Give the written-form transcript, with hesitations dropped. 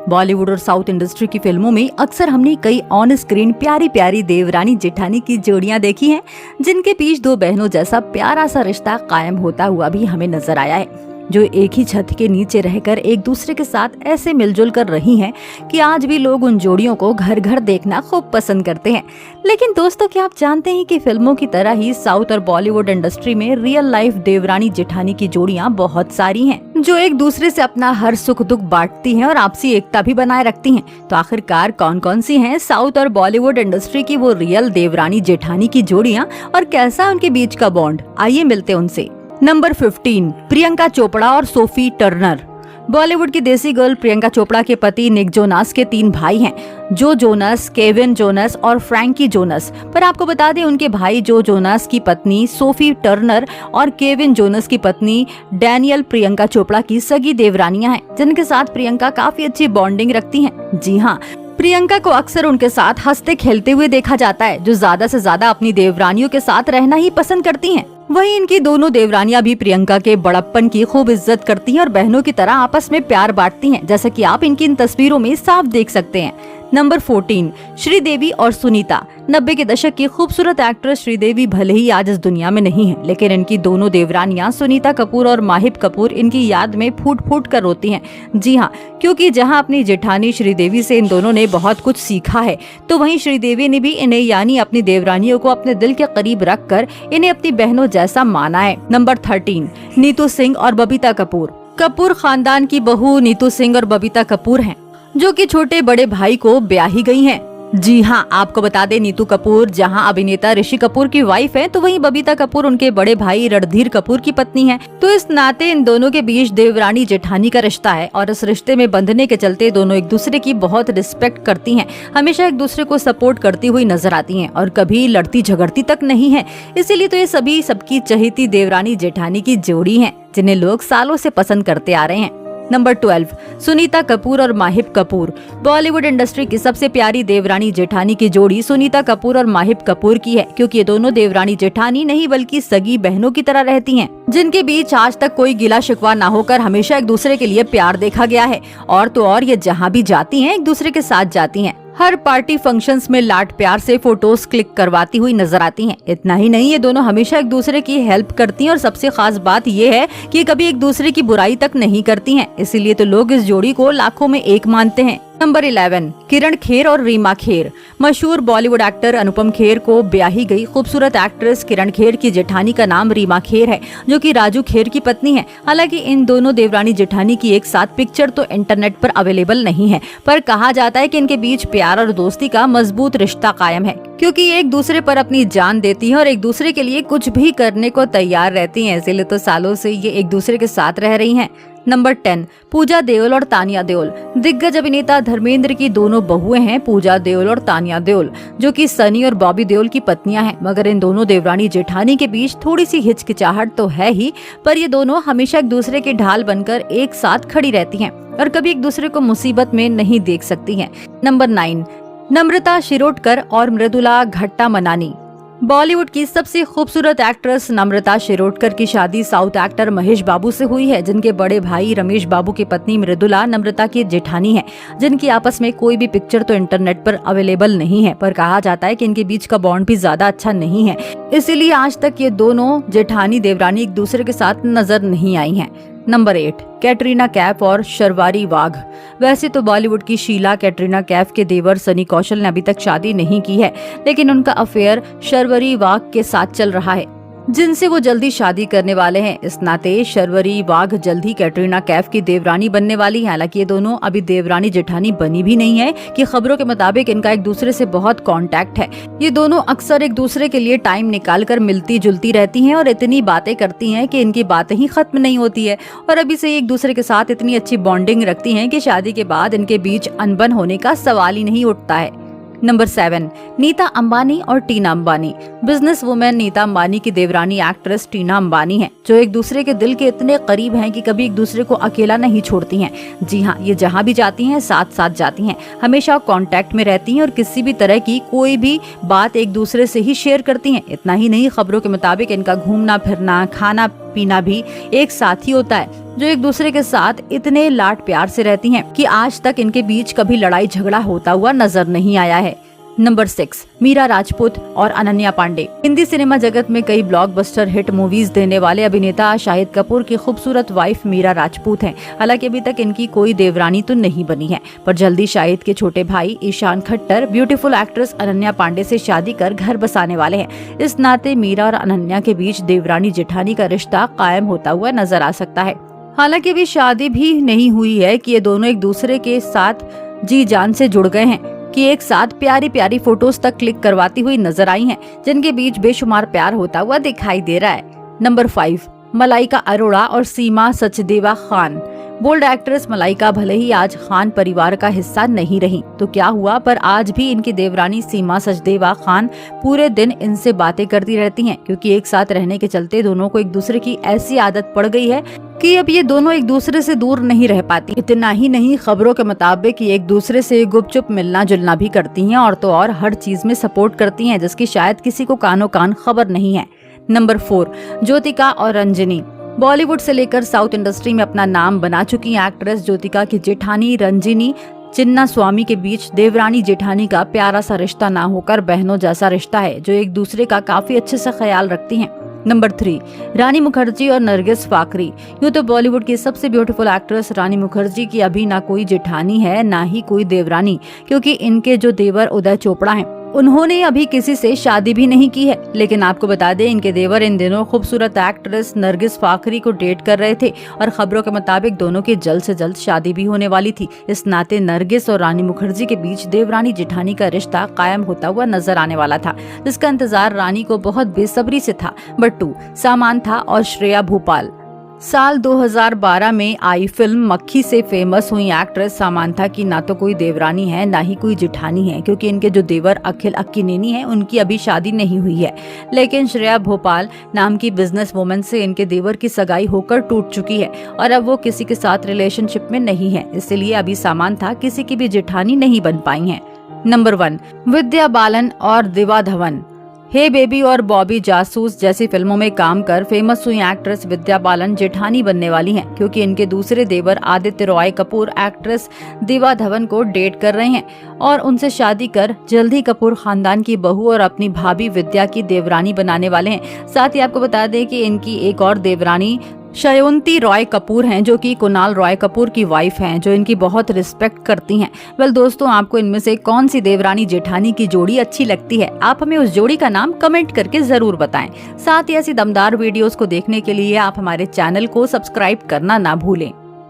बॉलीवुड और south industry की फिल्मों में अक्सर हमने कई ऑन स्क्रीन प्यारी प्यारी देवरानी जेठानी की जोड़ियां देखी हैं, जिनके बीच दो बहनों जैसा प्यारा सा रिश्ता कायम होता हुआ भी हमें नजर आया है, जो एक ही छत के नीचे रहकर एक दूसरे के साथ ऐसे मिलजुल कर रही हैं कि आज भी लोग उन जोड़ियों को घर घर देखना खूब पसंद करते हैं। लेकिन दोस्तों, क्या आप जानते हैं कि फिल्मों की तरह ही साउथ और बॉलीवुड इंडस्ट्री में रियल लाइफ देवरानी जेठानी की जोड़ियां बहुत सारी हैं, जो एक दूसरे से अपना हर सुख दुख बांटती हैं और आपसी एकता भी बनाए रखती हैं। तो आखिरकार कौन कौन सी हैं साउथ और बॉलीवुड इंडस्ट्री की वो रियल देवरानी जेठानी की जोड़ियां और कैसा उनके बीच का बॉन्ड, आइए मिलते उनसे। नंबर 15, प्रियंका चोपड़ा और सोफी टर्नर। बॉलीवुड की देसी गर्ल प्रियंका चोपड़ा के पति निक जोनास के 3 भाई हैं, जो जोनस, केविन जोनस और फ्रैंकी जोनस। पर आपको बता दें, उनके भाई जो जोनास की पत्नी सोफी टर्नर और केविन जोनस की पत्नी डैनियल प्रियंका चोपड़ा की सगी देवरानियां हैं, जिनके साथ प्रियंका काफी अच्छी बॉन्डिंग रखती हैं। जी हाँ, प्रियंका को अक्सर उनके साथ हंसते खेलते हुए देखा जाता है, जो ज्यादा से ज्यादा अपनी देवरानियों के साथ रहना ही पसंद करती हैं। वहीं इनकी दोनों देवरानियां भी प्रियंका के बड़प्पन की खूब इज्जत करती हैं और बहनों की तरह आपस में प्यार बांटती हैं, जैसा कि आप इनकी इन तस्वीरों में साफ देख सकते हैं। नंबर 14, श्रीदेवी और सुनीता। 90 के दशक की खूबसूरत एक्ट्रेस श्रीदेवी भले ही आज इस दुनिया में नहीं है, लेकिन इनकी दोनों देवरानियां सुनीता कपूर और माहिब कपूर इनकी याद में फूट फूट कर रोती हैं। जी हाँ, क्योंकि जहां अपनी जेठानी श्रीदेवी से इन दोनों ने बहुत कुछ सीखा है, तो वहीं श्रीदेवी ने भी इन्हें यानी अपनी देवरानियों को अपने दिल के करीब रखकर इन्हें अपनी बहनों जैसा माना है। नंबर 13, नीतू सिंह और बबीता कपूर। कपूर खानदान की बहू नीतू सिंह और बबीता कपूर हैं, जो कि छोटे बड़े भाई को ब्याही गई हैं। जी हाँ, आपको बता दें, नीतू कपूर जहां अभिनेता ऋषि कपूर की वाइफ है, तो वहीं बबीता कपूर उनके बड़े भाई रणधीर कपूर की पत्नी है। तो इस नाते इन दोनों के बीच देवरानी जेठानी का रिश्ता है और इस रिश्ते में बंधने के चलते दोनों एक दूसरे की बहुत रिस्पेक्ट करती हैं, हमेशा एक दूसरे को सपोर्ट करती हुई नजर आती हैं और कभी लड़ती झगड़ती तक नहीं है। इसीलिए तो ये सभी सबकी चहेती देवरानी जेठानी की जोड़ी है, जिन्हें लोग सालों से पसंद करते आ रहे हैं। नंबर 12, सुनीता कपूर और माहिब कपूर। बॉलीवुड इंडस्ट्री की सबसे प्यारी देवरानी जेठानी की जोड़ी सुनीता कपूर और माहिब कपूर की है, क्योंकि ये दोनों देवरानी जेठानी नहीं बल्कि सगी बहनों की तरह रहती हैं, जिनके बीच आज तक कोई गिला शिकवा ना होकर हमेशा एक दूसरे के लिए प्यार देखा गया है। और तो और ये जहाँ भी जाती हैं एक दूसरे के साथ जाती हैं, हर पार्टी फंक्शंस में लाड प्यार से फोटोज क्लिक करवाती हुई नजर आती हैं। इतना ही नहीं, ये दोनों हमेशा एक दूसरे की हेल्प करती हैं और सबसे खास बात ये है कि ये कभी एक दूसरे की बुराई तक नहीं करती हैं। इसीलिए तो लोग इस जोड़ी को लाखों में एक मानते हैं। नंबर 11, किरण खेर और रीमा खेर। मशहूर बॉलीवुड एक्टर अनुपम खेर को ब्याही गई खूबसूरत एक्ट्रेस किरण खेर की जेठानी का नाम रीमा खेर है, जो कि राजू खेर की पत्नी है। हालांकि इन दोनों देवरानी जेठानी की एक साथ पिक्चर तो इंटरनेट पर अवेलेबल नहीं है, पर कहा जाता है कि इनके बीच प्यार और दोस्ती का मजबूत रिश्ता कायम है, क्योंकि एक दूसरे पर अपनी जान देती हैं और एक दूसरे के लिए कुछ भी करने को तैयार रहती हैं। इसीलिए तो सालों से ये एक दूसरे के साथ रह रही हैं। नंबर 10, पूजा देओल और तानिया देओल। दिग्गज अभिनेता धर्मेंद्र की दोनों बहुएं हैं पूजा देओल और तानिया देओल, जो कि सनी और बॉबी देओल की पत्नियां हैं। मगर इन दोनों देवरानी जेठानी के बीच थोड़ी सी हिचकिचाहट तो है ही, पर ये दोनों हमेशा एक दूसरे की ढाल बनकर एक साथ खड़ी रहती हैं और कभी एक दूसरे को मुसीबत में नहीं देख सकती हैं। नंबर 9, नम्रता शिरोडकर और मृदुला घट्टा मनानी। बॉलीवुड की सबसे खूबसूरत एक्ट्रेस नम्रता शिरोडकर की शादी साउथ एक्टर महेश बाबू से हुई है, जिनके बड़े भाई रमेश बाबू की पत्नी मृदुला नम्रता की जेठानी है, जिनकी आपस में कोई भी पिक्चर तो इंटरनेट पर अवेलेबल नहीं है, पर कहा जाता है कि इनके बीच का बॉन्ड भी ज्यादा अच्छा नहीं है। इसीलिए आज तक ये दोनों जेठानी देवरानी एक दूसरे के साथ नजर नहीं आई हैं। नंबर 8, कैटरीना कैफ और शर्वारी वाघ। वैसे तो बॉलीवुड की शीला कैटरीना कैफ के देवर सनी कौशल ने अभी तक शादी नहीं की है, लेकिन उनका अफेयर शर्वरी वाघ के साथ चल रहा है, जिनसे वो जल्दी शादी करने वाले हैं। इस नाते शर्वरी वाघ जल्द ही कैटरीना कैफ की देवरानी बनने वाली है। हालांकि ये दोनों अभी देवरानी जेठानी बनी भी नहीं है, कि खबरों के मुताबिक इनका एक दूसरे से बहुत कांटेक्ट है। ये दोनों अक्सर एक दूसरे के लिए टाइम निकालकर मिलती जुलती रहती हैं और इतनी बातें करती हैं कि इनकी बातें ही खत्म नहीं होती है, और अभी से एक दूसरे के साथ इतनी अच्छी बॉन्डिंग रखती हैं कि शादी के बाद इनके बीच अनबन होने का सवाल ही नहीं उठता है। नंबर 7, नीता अंबानी और टीना अंबानी। बिजनेस वुमेन नीता अंबानी की देवरानी एक्ट्रेस टीना अंबानी है, जो एक दूसरे के दिल के इतने करीब हैं कि कभी एक दूसरे को अकेला नहीं छोड़ती हैं। जी हाँ, ये जहाँ भी जाती हैं साथ साथ जाती हैं, हमेशा कांटेक्ट में रहती हैं और किसी भी तरह की कोई भी बात एक दूसरे से ही शेयर करती हैं। इतना ही नहीं, खबरों के मुताबिक इनका घूमना फिरना, खाना पीना भी एक साथ ही होता है, जो एक दूसरे के साथ इतने लाड प्यार से रहती हैं कि आज तक इनके बीच कभी लड़ाई झगड़ा होता हुआ नजर नहीं आया है। नंबर 6, मीरा राजपूत और अनन्या पांडे। हिंदी सिनेमा जगत में कई ब्लॉकबस्टर हिट मूवीज देने वाले अभिनेता शाहिद कपूर की खूबसूरत वाइफ मीरा राजपूत हैं। हालांकि अभी तक इनकी कोई देवरानी तो नहीं बनी है, पर जल्दी शाहिद के छोटे भाई ईशान खट्टर ब्यूटीफुल एक्ट्रेस अनन्या पांडे से शादी कर घर बसाने वाले हैं। इस नाते मीरा और अनन्या के बीच देवरानी जेठानी का रिश्ता कायम होता हुआ नजर आ सकता है। हालांकि अभी शादी भी नहीं हुई है कि ये दोनों एक दूसरे के साथ जी जान से जुड़ गए हैं कि एक साथ प्यारी प्यारी फोटोज तक क्लिक करवाती हुई नजर आई हैं, जिनके बीच बेशुमार प्यार होता हुआ दिखाई दे रहा है। नंबर 5, मलाइका अरोड़ा और सीमा सचदेवा खान। बोल्ड एक्ट्रेस मलाइका भले ही आज खान परिवार का हिस्सा नहीं रही तो क्या हुआ, पर आज भी इनकी देवरानी सीमा सचदेवा खान पूरे दिन इनसे बातें करती रहती हैं, क्योंकि एक साथ रहने के चलते दोनों को एक दूसरे की ऐसी आदत पड़ गई है कि अब ये दोनों एक दूसरे से दूर नहीं रह पाती। इतना ही नहीं, खबरों के मुताबिक ये एक दूसरे से गुपचुप मिलना जुलना भी करती हैं और तो और हर चीज में सपोर्ट करती हैं, जिसकी शायद किसी को कानो कान खबर नहीं है। नंबर 4, ज्योतिका और रंजिनी। बॉलीवुड से लेकर साउथ इंडस्ट्री में अपना नाम बना चुकी एक्ट्रेस ज्योतिका की जेठानी रंजिनी चिन्ना स्वामी के बीच देवरानी जेठानी का प्यारा सा रिश्ता ना होकर बहनों जैसा रिश्ता है, जो एक दूसरे का काफी अच्छे से ख्याल रखती हैं। नंबर 3, रानी मुखर्जी और नरगिस फाकरी। यूँ तो बॉलीवुड की सबसे ब्यूटीफुल एक्ट्रेस रानी मुखर्जी की अभी ना कोई जेठानी है ना ही कोई देवरानी, क्योंकि इनके जो देवर उदय चोपड़ा हैं उन्होंने अभी किसी से शादी भी नहीं की है। लेकिन आपको बता दें, इनके देवर इन दिनों खूबसूरत एक्ट्रेस नरगिस फाकरी को डेट कर रहे थे और खबरों के मुताबिक दोनों की जल्द से जल्द शादी भी होने वाली थी। इस नाते नरगिस और रानी मुखर्जी के बीच देवरानी जेठानी का रिश्ता कायम होता हुआ नजर आने वाला था, जिसका इंतजार रानी को बहुत बेसब्री से था। बट्टू, सामान था और श्रेया भोपाल। साल 2012 में आई फिल्म मक्खी से फेमस हुई एक्ट्रेस सामांथा की ना तो कोई देवरानी है ना ही कोई जेठानी है, क्योंकि इनके जो देवर अखिल अक्कीनेनी है उनकी अभी शादी नहीं हुई है। लेकिन श्रेया भोपाल नाम की बिजनेस वुमन से इनके देवर की सगाई होकर टूट चुकी है और अब वो किसी के साथ रिलेशनशिप में नहीं है, इसलिए अभी सामांथा किसी की भी जेठानी नहीं बन पाई है। नंबर 1, विद्या बालन और दिवा धवन। हे बेबी और बॉबी जासूस जैसी फिल्मों में काम कर फेमस हुई एक्ट्रेस विद्या बालन जेठानी बनने वाली हैं, क्योंकि इनके दूसरे देवर आदित्य रॉय कपूर एक्ट्रेस दिवा धवन को डेट कर रहे हैं और उनसे शादी कर जल्द ही कपूर खानदान की बहू और अपनी भाभी विद्या की देवरानी बनाने वाले हैं। साथ ही आपको बता दें कि इनकी एक और देवरानी शयंती रॉय कपूर हैं, जो कि कुणाल रॉय कपूर की वाइफ हैं, जो इनकी बहुत रिस्पेक्ट करती हैं। वेल दोस्तों, आपको इनमें से कौन सी देवरानी जेठानी की जोड़ी अच्छी लगती है? आप हमें उस जोड़ी का नाम कमेंट करके जरूर बताएं। साथ ही ऐसी दमदार वीडियोस को देखने के लिए आप हमारे चैनल को सब्सक्राइब करना ना भूलें।